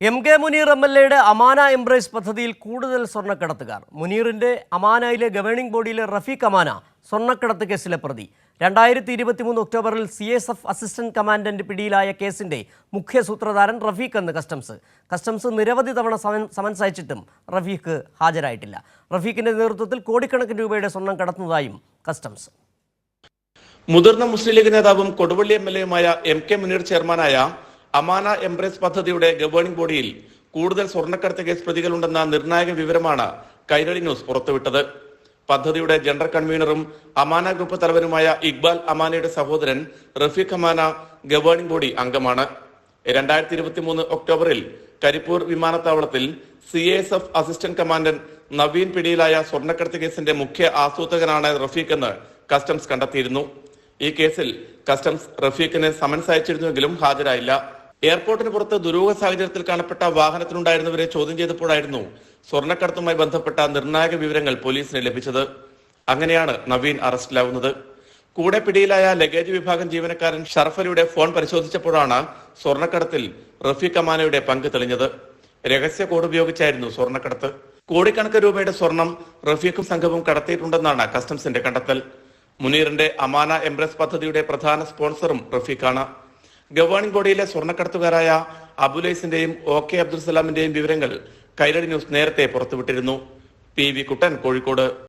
MK. Muneer എം.എൽ.എയുടെ Amana embrace പദ്ധതിയിൽ കൂടുതൽ സ്വർണ്ണക്കടത്തുകാർ. മുനീറിന്റെ അമാനയിലെ governing ബോഡിയിലെ Rafeeq Amana സ്വർണ്ണക്കടത്ത് കേസിലെ പ്രതി. 2023 ഒക്ടോബറിൽ CSF അസിസ്റ്റന്റ് കമാൻഡന്റ് പിടിയിലായ കേസിന്റെ മുഖ്യ സൂത്രധാരൻ റഫീഖ് എന്ന് കസ്റ്റംസ് നിരവധി തവണ സമൻസ് അയച്ചിട്ടും റഫീഖ് ഹാജരായിട്ടില്ല. റഫീഖിന്റെ നേതൃത്വത്തിൽ കോടിക്കണക്കിന് രൂപയുടെ സ്വർണം കടത്തുന്നതായും കസ്റ്റംസ്. മുതിർന്ന മുസ്ലിം ലീഗ് നേതാവും കൊടുവള്ളി MLA-യുമായ എം.കെ. മുനീർ ചെയർമാനായ അമാന എംബ്രേസ് പദ്ധതിയുടെ ഗവേണിംഗ് ബോഡിയിൽ കൂടുതൽ സ്വർണ്ണക്കടത്ത് കേസ് പ്രതികളുണ്ടെന്ന നിർണായക വിവരമാണ് കൈരളി ന്യൂസ് പുറത്തുവിട്ടത്. പദ്ധതിയുടെ ജനറൽ കൺവീനറും അമാന ഗ്രൂപ്പ് തലവനുമായ ഇക്ബാൽ അമാനയുടെ സഹോദരൻ റഫീഖ് അമാന ഗവേണിംഗ് ബോഡി അംഗമാണ്. 2023 ഒക്ടോബറിൽ കരിപ്പൂർ വിമാനത്താവളത്തിൽ CSF അസിസ്റ്റന്റ് കമാൻഡന്റ് നവീൻ പിടിയിലായ സ്വർണ്ണക്കടത്ത് കേസിന്റെ മുഖ്യ ആസൂത്രകനാണ് റഫീഖ് എന്ന് കസ്റ്റംസ് കണ്ടെത്തിയിരുന്നു. ഈ കേസിൽ കസ്റ്റംസ് റഫീഖിന് സമൻസ് അയച്ചിരുന്നുവെങ്കിലും ഹാജരായില്ല. എയർപോർട്ടിന് പുറത്ത് ദുരൂഹ സാഹചര്യത്തിൽ കാണപ്പെട്ട വാഹനത്തിലുണ്ടായിരുന്നവരെ ചോദ്യം ചെയ്തപ്പോഴായിരുന്നു സ്വർണ്ണക്കടത്തുമായി ബന്ധപ്പെട്ട നിർണായക വിവരങ്ങൾ പോലീസിന് ലഭിച്ചത്. അങ്ങനെയാണ് നവീൻ അറസ്റ്റിലാവുന്നത്. കൂടെ പിടിയിലായ ലഗേജ് വിഭാഗം ജീവനക്കാരൻ ഷറഫലിയുടെ ഫോൺ പരിശോധിച്ചപ്പോഴാണ് സ്വർണ്ണക്കടത്തിൽ റഫീഖ് അമാനയുടെ പങ്ക് തെളിഞ്ഞത്. രഹസ്യ കോഡ് ഉപയോഗിച്ചായിരുന്നു സ്വർണ്ണക്കടത്ത്. കോടിക്കണക്കിന് രൂപയുടെ സ്വർണം റഫീഖും സംഘവും കടത്തിയിട്ടുണ്ടെന്നാണ് കസ്റ്റംസിന്റെ കണ്ടെത്തൽ. മുനീറിന്റെ അമാന എംബ്രേസ് പദ്ധതിയുടെ പ്രധാന സ്പോൺസറും റഫീഖാണ്. ഗവേണിംഗ് ബോഡിയിലെ സ്വർണ്ണക്കടത്തുകാരായ അബുലൈസിന്റെയും OK അബ്ദുൽ സലാമിന്റെയും വിവരങ്ങൾ കൈരളി ന്യൂസ് നേരത്തെ പുറത്തുവിട്ടിരുന്നു. PV കുട്ടൻ, കോഴിക്കോട്.